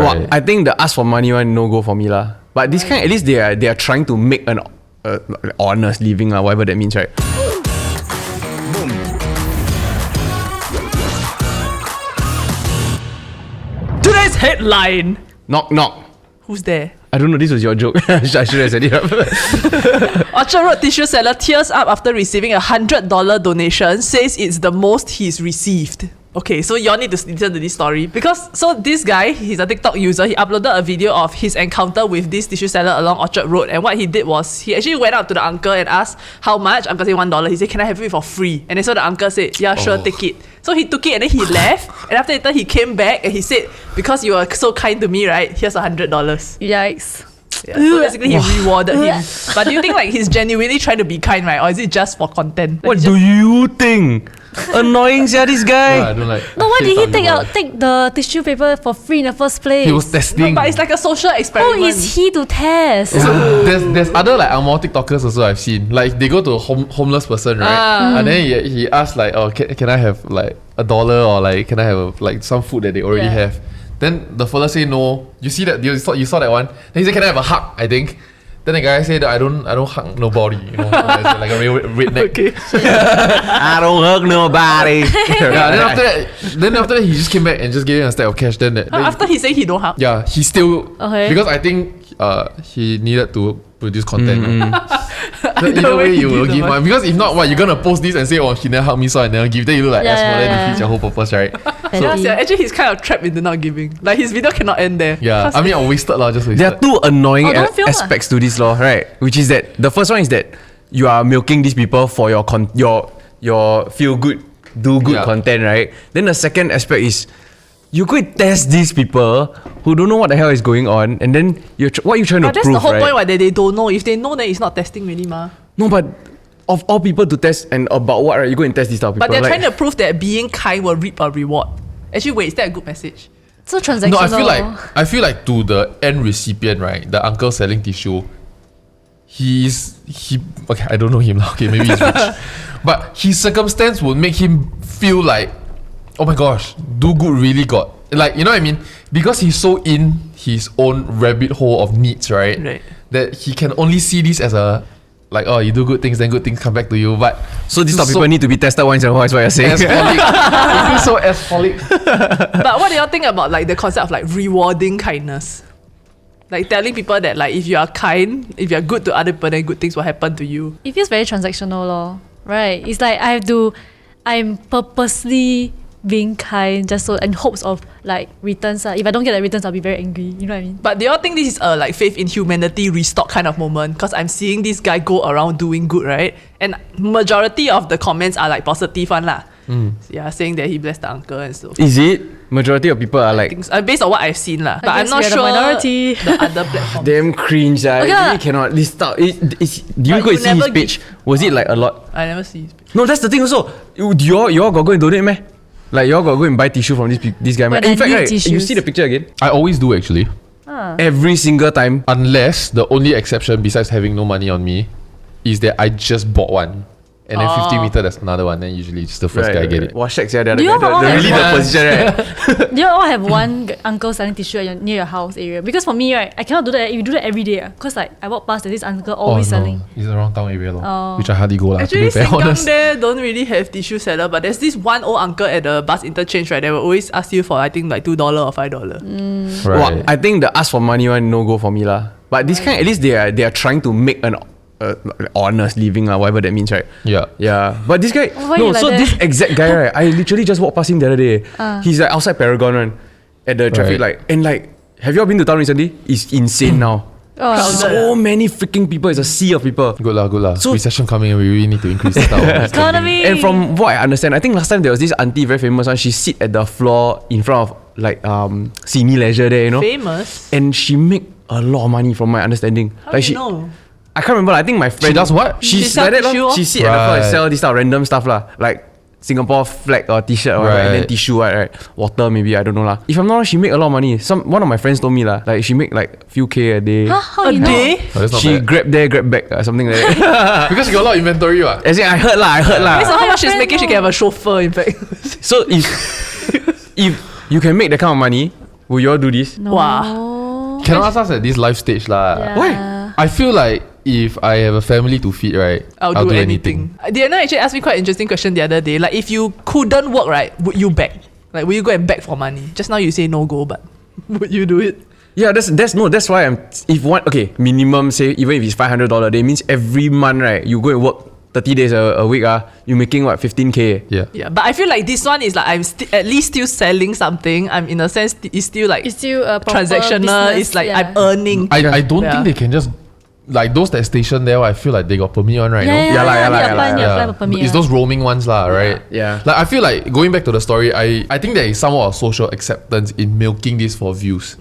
Well, I think the ask for money one no go for me lah. But this kind, at least they are trying to make an honest living lah, whatever that means, right? Boom. Today's headline. Knock knock. Who's there? I don't know, this was your joke. I should have said it up. Orchard Road tissue seller tears up after receiving a $100 donation, says it's the most he's received. Okay, so y'all need to listen to this story because this guy, he's a TikTok user. He uploaded a video of his encounter with this tissue seller along Orchard Road, and what he did was he actually went up to the uncle and asked how much. Uncle said $1. He said, "Can I have it for free?" And then so the uncle said, "Yeah, sure, take it." So he took it and then he left. And after that, he came back and he said, "Because you are so kind to me, right? Here's $100." Yikes. Yeah, so basically he rewarded him. But do you think like he's genuinely trying to be kind, right? Or is it just for content? What do you think? Annoying sia, this guy. I don't like. No, why did he take the tissue paper for free in the first place? He was testing. No, but it's like a social experiment. Who is he to test? There's other like Angmo TikTokers also I've seen. Like they go to a homeless person, right? And then he asks like, "Oh, can I have like $1 or like can I have like some food that they already have?" Then the fella say no. You see that? You saw that one? Then he said, "Can I have a hug?" I think. Then the guy said, I don't hug nobody. You know, like a real redneck. Okay. I don't hug nobody. Yeah. Then after that, he just came back and just gave him a stack of cash. Then after he said he don't hug. Yeah, he still because I think he needed to produce content. So either way, you will give one because if not, what you're gonna post this and say, "Oh, he never helped me, so I never give." Then you look like asshole. Then defeats your whole purpose, right? Actually, he's kind of trapped into not giving. Like his video cannot end there. Yeah, I mean, I wasted lah, just wasted. There are two annoying aspects to this law, right? Which is that the first one is that you are milking these people for your feel good, do good content, right? Then the second aspect is you could test these people who don't know what the hell is going on, and then what are you trying to prove, that's the whole right? point why they don't know. If they know, then it's not testing really, ma. No, but of all people to test and about what, right? You go and test these type of people. But they're trying to prove that being kind will reap a reward. Actually, wait, is that a good message? So transactional. No, I feel like to the end recipient, right? The uncle selling tissue. Okay, I don't know him now. Okay, maybe he's rich. But his circumstance would make him feel like, oh my gosh, do good really got, like, you know what I mean? Because he's so in his own rabbit hole of needs, right? That he can only see this as a, like, oh, you do good things, then good things come back to you. But so these type of people need to be tested once in a while, is what you're saying. It feels so assholic. But what do y'all think about like the concept of like rewarding kindness? Like telling people that like if you are kind, if you are good to other people, then good things will happen to you. It feels very transactional, lor. Right? It's like I'm purposely being kind just so in hopes of like returns. If I don't get the returns, I'll be very angry. You know what I mean? But do y'all think this is a like faith in humanity restock kind of moment? Because I'm seeing this guy go around doing good, right? And majority of the comments are like positive one lah. Yeah, saying that he blessed the uncle and so. Is it? Majority of people are like, based on what I've seen lah. But I'm not sure the minority. The other platforms. damn cringe. I really cannot list out. Do you go and see his page? Was it like a lot? I never see his page. No, that's the thing also. You all got go and donate meh? Like you all got go and buy tissue from this guy meh? In fact, right, you see the picture again? I always do actually. Every single time. Unless the only exception besides having no money on me is that I just bought one. And then 50 meter, there's another one. Then usually just the first guy get it. Wow, shacks, yeah. They're Do you all all really have the position, right? Do you all have one uncle selling tissue near your house area? Because for me, right, I cannot do that if you do that every day. Because like I walk past, there's this uncle always selling. He's around town area which I hardly go lah. Actually, Sengkang there don't really have tissue seller, but there's this one old uncle at the bus interchange, right? They will always ask you for I think like $2 or $5. Right. Well, I think the ask for money one no go for me lah. But this kind, at least they are trying to make an honest living lah, whatever that means, right? Yeah. But this guy, this exact guy, right? I literally just walked past him the other day. He's like outside Paragon one, at the traffic light, and like, have you all been to town recently? It's insane now. So many freaking people. It's a sea of people. Good lah. So recession coming, we really need to increase the economy. And from what I understand, I think last time there was this auntie, very famous one. She sit at the floor in front of like Simi Leisure there, you know. Famous. And she make a lot of money from my understanding. How do you know? I can't remember. I think my friend. She does what? She's like that. She sit at the floor and sell this type of random stuff lah, like Singapore flag or t-shirt or whatever, and then tissue, right? Water maybe, I don't know lah. If I'm not wrong, she make a lot of money. One of my friends told me lah, like she make like few K a day. How you know? She grab there, grab back, something like that. Because she got a lot of inventory what? As in, I heard lah. Based on how much she's making, she can have a chauffeur in fact. So if you can make that kind of money, Will you all do this? No. Wow. Cannot ask us at this life stage lah. Yeah. Why? I feel like if I have a family to feed, right, I'll do anything. Diana actually asked me quite an interesting question the other day. Like, if you couldn't work, right, would you beg? Like, will you go and beg for money? Just now you say no go, but would you do it? Yeah, that's why minimum say even if it's $500, that means every month, right, you go and work 30 days a week, you're making what, 15K? Yeah, but I feel like this one is like I'm at least still selling something. I'm in a sense it's still like It's still a proper transactional. business, It's like yeah. I'm earning. I don't think they can just like those that station there. I feel like they got permit on, right? no? Apply for permit. It's those roaming ones lah, right? Yeah. Like I feel like going back to the story, I think there is somewhat of social acceptance in milking this for views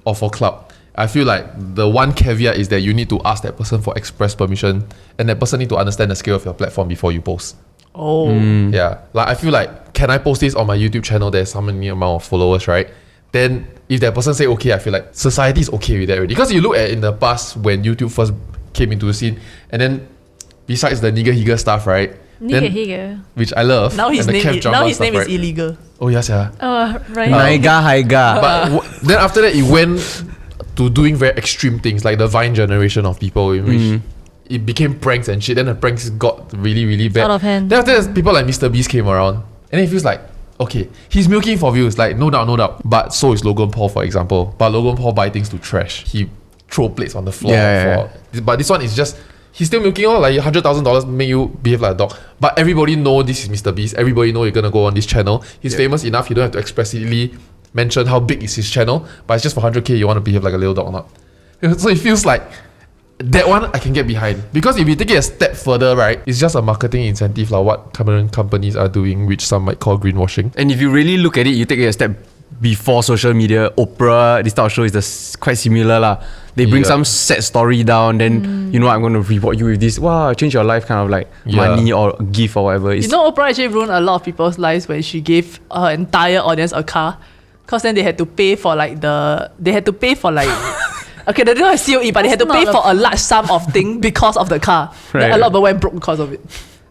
or for clout. I feel like the one caveat is that you need to ask that person for express permission, and that person need to understand the scale of your platform before you post. Oh. Yeah, like I feel like, can I post this on my YouTube channel? There's some many amount of followers, right? Then if that person say okay, I feel like society is okay with that already. Because you look at in the past when YouTube first came into the scene, and then besides the nigger higger stuff, right? Nigger. Which I love. Now his and the name Kev drama is stuff, right? illegal. Oh yes, yeah. Oh, right. Naiga haiga. But then after that, it went to doing very extreme things, like the Vine generation of people, in which it became pranks and shit. Then the pranks got really, really bad. Out of hand. Then after that, people like Mr. Beast came around, and it feels like, okay, he's milking for views, like no doubt. But so is Logan Paul, for example. But Logan Paul buy things to trash. He throw plates on the floor. But this one is just, he's still milking all like $100,000 make you behave like a dog. But everybody know this is Mr. Beast. Everybody know you're gonna go on this channel. He's famous enough. You don't have to expressly mention how big is his channel. But it's just for 100K. You want to behave like a little dog or not? So it feels like that one I can get behind, because if you take it a step further, right, it's just a marketing incentive like what current companies are doing, which some might call greenwashing. And if you really look at it, you take it a step before social media, Oprah, this type of show is quite similar lah. They bring some sad story down, then you know I'm going to reward you with this, wow, change your life kind of like money or gift or whatever. You know, Oprah actually ruined a lot of people's lives when she gave her entire audience a car, because then they had to pay for like okay, they don't have COE, but they had to pay for a large sum of thing because of the car. Then a lot of people went broke because of it.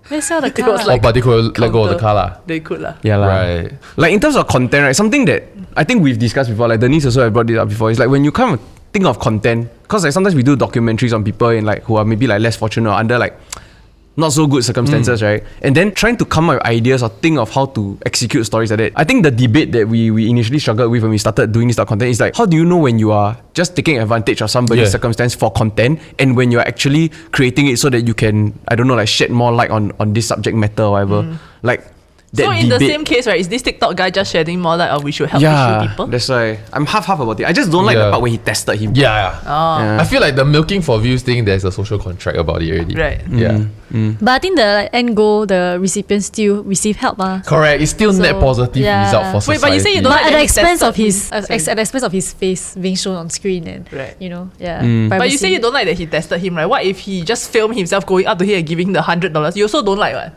They sell the It car. was like but they could let go of the car lah. They could lah. Yeah lah. Right. Like in terms of content, right, something that I think we've discussed before, like Denise also have brought this up before, is like when you kind of think of content, because like sometimes we do documentaries on people in like who are maybe like less fortunate or under like not so good circumstances, right? And then trying to come up with ideas or think of how to execute stories like that. I think the debate that we initially struggled with when we started doing this type of content is like, how do you know when you are just taking advantage of somebody's circumstance for content, and when you're actually creating it so that you can, I don't know, like shed more light on this subject matter or whatever. Like that So in debate, the same case, right, is this TikTok guy just shedding more light, or we should help issue people? that's why I'm half about it. I just don't like the part where he tested him. Oh. I feel like the milking for views thing, there's a social contract about it already. Right. Yeah. But I think the end goal, the recipients still receive help. Correct. It's still net positive result for Wait, society. but you say you don't But like at that the he expense tested of his him. at the expense of his face being shown on screen and Right. you know, But you say you don't like that he tested him, right? What if he just filmed himself going up to him and giving the $100? You also don't like what?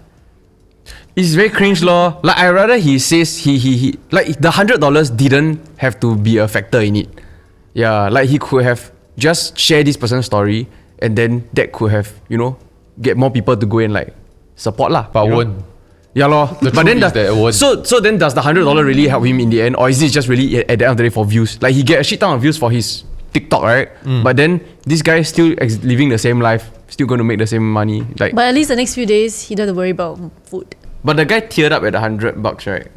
It's very cringe lor. Like I rather he says he like the $100 didn't have to be a factor in it. Yeah, like he could have just share this person's story, and then that could have, you know, get more people to go and like support lah. But you know? won't. Yeah lor. The But then truth is that it won't. so then does the $100 really help him in the end, or is it just really at the end of the day for views? Like he get a shit ton of views for his TikTok, right? But then this guy is still living the same life, still going to make the same money. Like, But at least the next few days he don't have to worry about food. but the guy teared up at $100, right?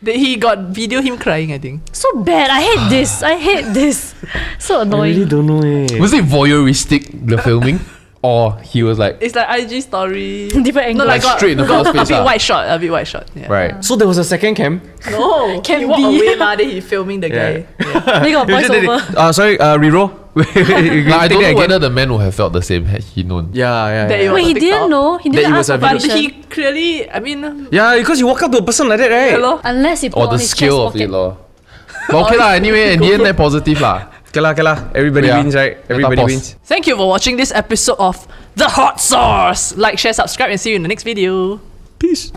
He got video him crying, I think. So bad. I hate this. I hate this. So annoying. don't know eh. Was it voyeuristic, the filming? Or he was like, It's like IG story. Different angle. No, like straight in the got first place a bit lah. wide shot. Yeah. right. So there was a second cam. No, Can he walk be. away lah. Then he filming the guy. Yeah. They got voiceover. Sorry, reroll. Like, I don't know whether the man would have felt the same had he known. Yeah. That it was Wait, a he TikTok. didn't know. He That didn't it ask was for a But permission. he clearly, I mean, Yeah, because you walk up to a person like that, right? hello. Unless he put Or on the his chest scale of pocket. it, lor. But okay lah, anyway, in the end, net positive lah. Okay lah. Everybody Yeah. wins, right? Everybody Meta wins. Thank you for watching this episode of The Hot Sauce. Like, share, subscribe, and see you in the next video. Peace.